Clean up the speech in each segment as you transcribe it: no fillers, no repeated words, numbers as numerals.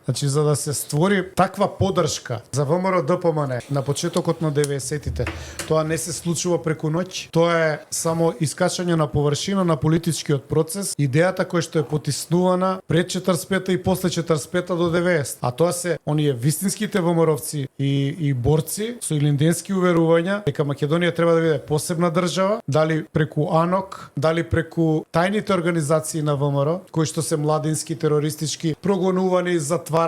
Значи за да се створи таква поддршка за ВМРО ДПМН на почетокот на 90-тите, тоа не се случува преку ноќ. Тоа е само искачање на површина на политичкиот процес, идејата која што е потиснувана пред 45-та и после 45-та до 90. А тоа се оние вистинските ВМРО-вци и борци со илинденски уверувања дека Македонија треба да биде посебна држава, дали преку АНОК, дали преку тајните организации на ВМРО, кои што се младински, терористички, прогонувани, затварани,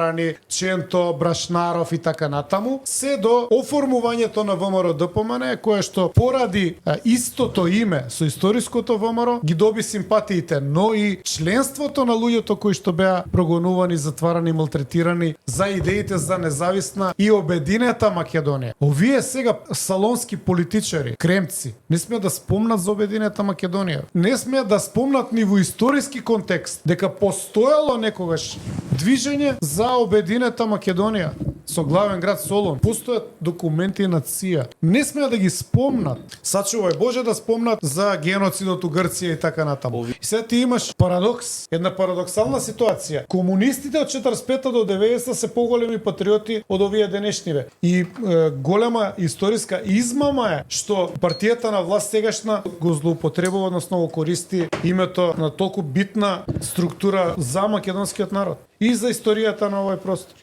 Ченто, Брашнаров и така натаму, се до оформувањето на ВМРО ДПМН, кое што поради истото име со историското ВМРО ги доби симпатиите, но и членството на луѓето кои што беа прогонувани, затварани, малтретирани за идеите за независна и обединета Македонија. Овие сега салонски политичари, кремци, не смеат да спомнат за обединета Македонија. Не смеат да спомнат ни во историски контекст дека постоело некогаш движење за обединета Македонија со главен град Солун. Постојат документи на ЦИА. Не смеат да ги спомнат. Сачувај Боже да спомнат за геноцидот у Грција и така натаму. И сега ти имаш парадокс, една парадоксална ситуација. Комунистите од 45 до 90 се поголеми патриоти од овие денешниве. И голема историска измама е што партијата на власт сегашна го злоупотребува, односно го користи името на толку битна структура за македонскиот народ и за историјата на овој простор.